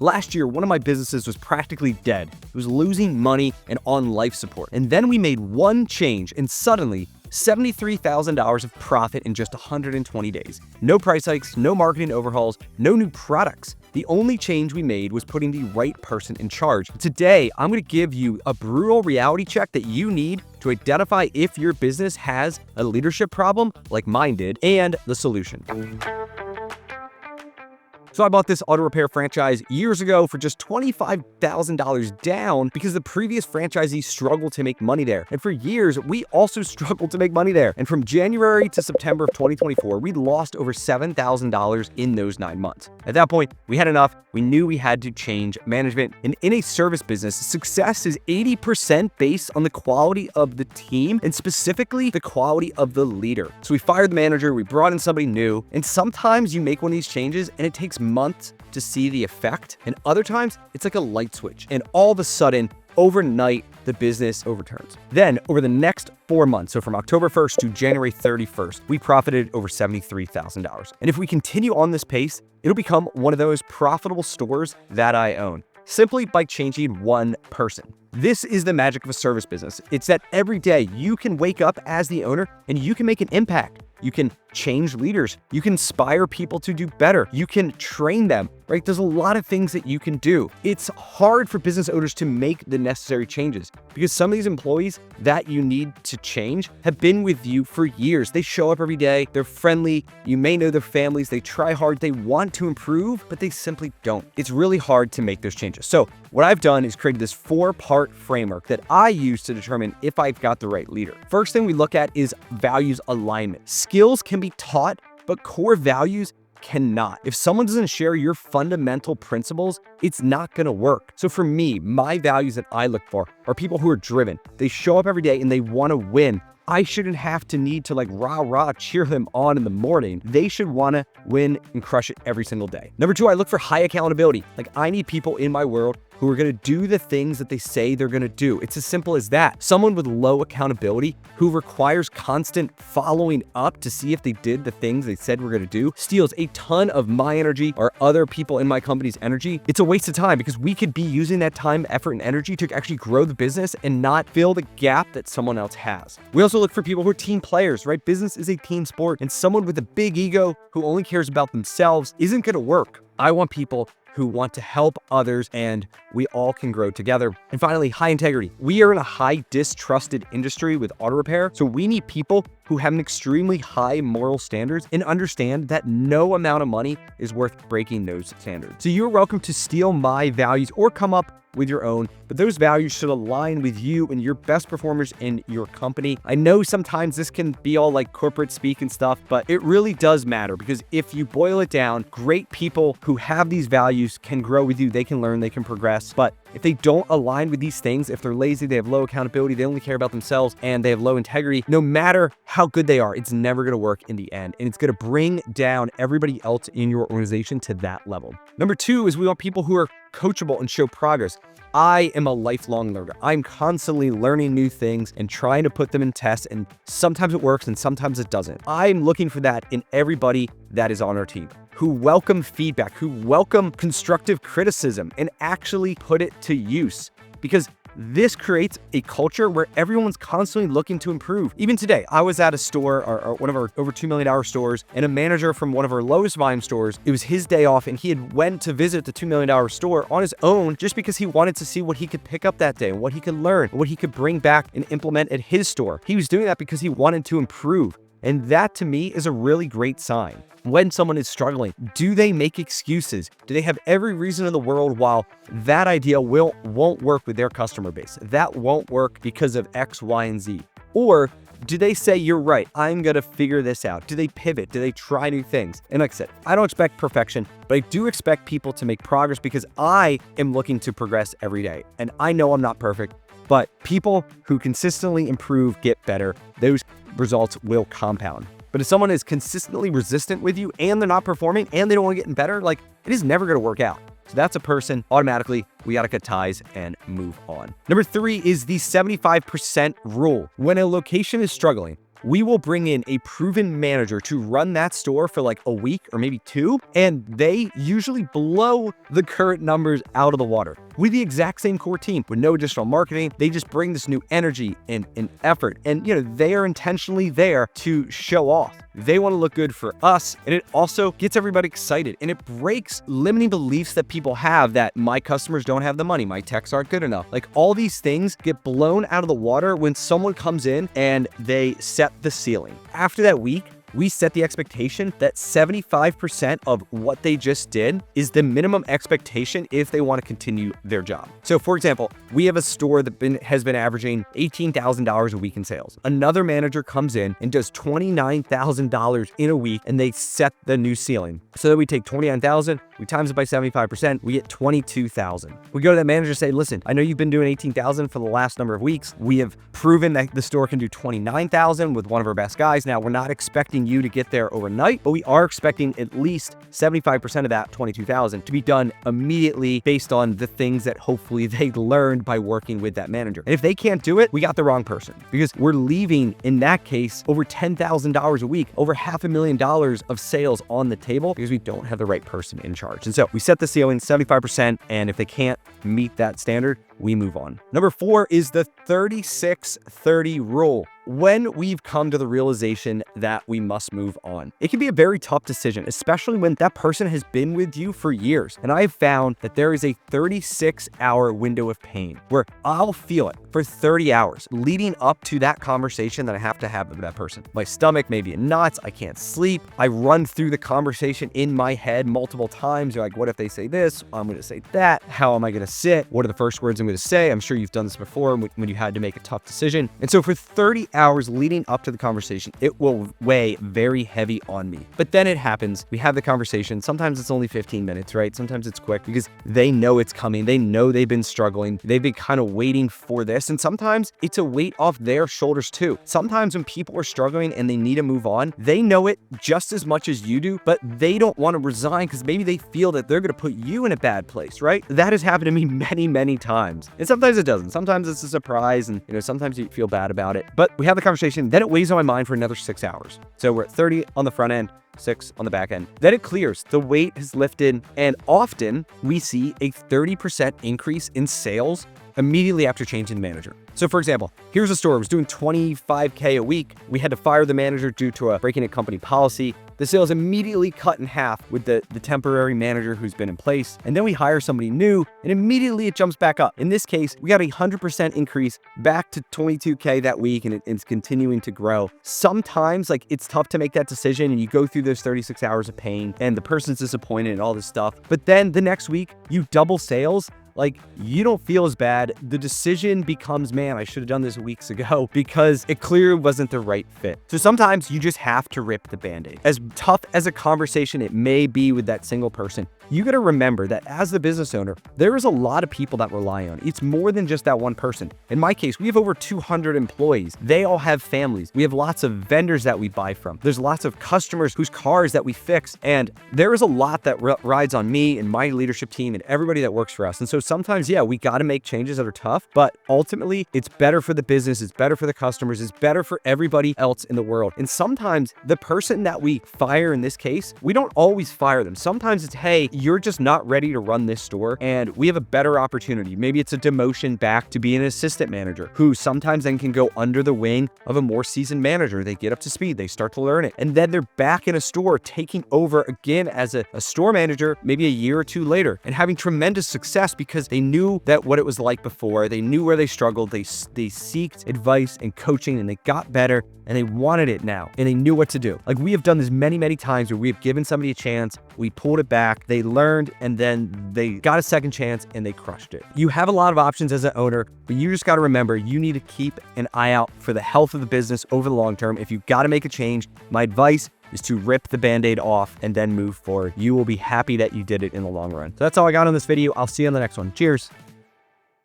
Last year, one of my businesses was practically dead. It was losing money and on life support. And then we made one change and suddenly $73,000 of profit in just 120 days. No price hikes, no marketing overhauls, no new products. The only change we made was putting the right person in charge. Today, I'm going to give you a brutal reality check that you need to identify if your business has a leadership problem like mine did and the solution. So I bought this auto repair franchise years ago for just $25,000 down because the previous franchisee struggled to make money there. And for years, we also struggled to make money there. And from January to September of 2024, we lost over $7,000 in those 9 months. At that point, we had enough. We knew we had to change management. And in a service business, success is 80% based on the quality of the team and specifically the quality of the leader. So we fired the manager, we brought in somebody new, and sometimes you make one of these changes and it takes months to see the effect, and other times it's like a light switch and all of a sudden overnight the business overturns. Then over the next 4 months, so from October 1st to January 31st, we profited over $73,000. And if we continue on this pace, it'll become one of those profitable stores that I own, simply by changing one person. This is the magic of a service business. It's that every day you can wake up as the owner and you can make an impact. You can change leaders. You can inspire people to do better. You can train them, right? There's a lot of things that you can do. It's hard for business owners to make the necessary changes because some of these employees that you need to change have been with you for years. They show up every day. They're friendly. You may know their families. They try hard. They want to improve, but they simply don't. It's really hard to make those changes. So what I've done is created this 4-part framework that I use to determine if I've got the right leader. First thing we look at is values alignment. Skills can be taught, but core values cannot. If someone doesn't share your fundamental principles, it's not going to work. So for me, my values that I look for are people who are driven. They show up every day and they want to win. I shouldn't have to need to rah cheer them on in the morning. They should want to win and crush it every single day. Number 2, I look for high accountability. I need people in my world who are going to do the things that they say they're going to do. It's as simple as that. Someone with low accountability who requires constant following up to see if they did the things they said we're going to do steals a ton of my energy or other people in my company's energy. It's a waste of time because we could be using that time, effort, and energy to actually grow the business and not fill the gap that someone else has. We also look for people who are team players, right? Business is a team sport, and someone with a big ego who only cares about themselves isn't going to work. I want people who want to help others and we all can grow together. And finally, high integrity. We are in a high distrusted industry with auto repair, so we need people who have an extremely high moral standards and understand that no amount of money is worth breaking those standards. So you're welcome to steal my values or come up with your own, but those values should align with you and your best performers in your company. I know sometimes this can be all corporate speak and stuff, but it really does matter because if you boil it down, great people who have these values can grow with you. They can learn, they can progress. But if they don't align with these things, if they're lazy, they have low accountability, they only care about themselves, and they have low integrity, no matter how good they are, it's never going to work in the end. And it's going to bring down everybody else in your organization to that level. Number 2 is we want people who are coachable and show progress. I am a lifelong learner. I'm constantly learning new things and trying to put them in tests, and sometimes it works and sometimes it doesn't. I'm looking for that in everybody that is on our team, who welcome feedback, who welcome constructive criticism and actually put it to use, because this creates a culture where everyone's constantly looking to improve. Even today, I was at a store, or one of our over $2 million stores, and a manager from one of our lowest volume stores, it was his day off, and he had went to visit the $2 million store on his own just because he wanted to see what he could pick up that day and what he could learn, and what he could bring back and implement at his store. He was doing that because he wanted to improve. And that to me is a really great sign. When someone is struggling, do they make excuses? Do they have every reason in the world while that idea won't work with their customer base? That won't work because of X, Y, and Z. Or do they say, you're right, I'm going to figure this out? Do they pivot? Do they try new things? And like I said, I don't expect perfection, but I do expect people to make progress because I am looking to progress every day. And I know I'm not perfect, but people who consistently improve get better. Those results will compound. But if someone is consistently resistant with you and they're not performing and they don't want to get better, it is never going to work out. So that's a person, automatically, we got to cut ties and move on. Number 3 is the 75% rule. When a location is struggling, we will bring in a proven manager to run that store for like a week or maybe 2, and they usually blow the current numbers out of the water. With the exact same core team, with no additional marketing, they just bring this new energy and effort. And they are intentionally there to show off. They want to look good for us, and it also gets everybody excited, and it breaks limiting beliefs that people have that my customers don't have the money, my techs aren't good enough. Like, all these things get blown out of the water when someone comes in and they set the ceiling. After that week, we set the expectation that 75% of what they just did is the minimum expectation if they want to continue their job. So for example, we have a store that has been averaging $18,000 a week in sales. Another manager comes in and does $29,000 in a week, and they set the new ceiling. So that we take 29,000, we times it by 75%, we get 22,000. We go to that manager and say, listen, I know you've been doing 18,000 for the last number of weeks. We have proven that the store can do 29,000 with one of our best guys. Now, we're not expecting you to get there overnight, but we are expecting at least 75% of that 22,000 to be done immediately based on the things that hopefully they learned by working with that manager. And if they can't do it, we got the wrong person, because we're leaving, in that case, over $10,000 a week, over $500,000 of sales on the table because we don't have the right person in charge. And so we set the ceiling 75%, and if they can't meet that standard, we move on. Number 4 is the 36-30 rule. When we've come to the realization that we must move on, it can be a very tough decision, especially when that person has been with you for years. And I've found that there is a 36-hour window of pain where I'll feel it for 30 hours leading up to that conversation that I have to have with that person. My stomach may be in knots. I can't sleep. I run through the conversation in my head multiple times. You're like, what if they say this? I'm going to say that. How am I going to sit? What are the first words I'm going to say? I'm sure you've done this before when you had to make a tough decision. And so for 30 hours leading up to the conversation, it will weigh very heavy on me. But then it happens. We have the conversation. Sometimes it's only 15 minutes, right? Sometimes it's quick because they know it's coming. They know they've been struggling. They've been kind of waiting for this. And sometimes it's a weight off their shoulders too. Sometimes when people are struggling and they need to move on, they know it just as much as you do, but they don't want to resign because maybe they feel that they're going to put you in a bad place, right? That has happened to me many, many times. And sometimes it doesn't. Sometimes it's a surprise, and sometimes you feel bad about it. But we have the conversation, then it weighs on my mind for another 6 hours. So we're at 30 on the front end, 6 on the back end. Then it clears. The weight has lifted, and often we see a 30% increase in sales immediately after changing the manager. So for example, here's a store. It was doing $25K a week. We had to fire the manager due to a breaking a company policy. The sales immediately cut in half with the temporary manager who's been in place. And then we hire somebody new, and immediately it jumps back up. In this case, we got a 100% increase back to 22K that week, and it's continuing to grow. Sometimes, like, it's tough to make that decision, and you go through those 36 hours of pain, and the person's disappointed and all this stuff. But then the next week, you double sales. Like, you don't feel as bad. The decision becomes, man, I should have done this weeks ago, because it clearly wasn't the right fit. So sometimes you just have to rip the Band-Aid. As tough as a conversation it may be with that single person, you got to remember that as the business owner, there is a lot of people that rely on it. It's more than just that one person. In my case, we have over 200 employees. They all have families. We have lots of vendors that we buy from. There's lots of customers whose cars that we fix. And there is a lot that rides on me and my leadership team and everybody that works for us. And so sometimes, yeah, we got to make changes that are tough, but ultimately it's better for the business. It's better for the customers. It's better for everybody else in the world. And sometimes the person that we fire in this case, we don't always fire them. Sometimes it's, hey, you're just not ready to run this store, and we have a better opportunity. Maybe it's a demotion back to be an assistant manager, who sometimes then can go under the wing of a more seasoned manager. They get up to speed, they start to learn it, and then they're back in a store taking over again as a store manager, maybe a year or two later, and having tremendous success because they knew that what it was like before. They knew where they struggled. They seeked advice and coaching, and they got better, and they wanted it now, and they knew what to do. Like, we have done this many, many times where we have given somebody a chance, we pulled it back, they learned, and then they got a second chance and they crushed it. You have a lot of options as an owner, but you just got to remember, you need to keep an eye out for the health of the business over the long term. If you've got to make a change, my advice is to rip the Band-Aid off and then move forward. You will be happy that you did it in the long run. So that's all I got on this video. I'll see you on the next one. Cheers.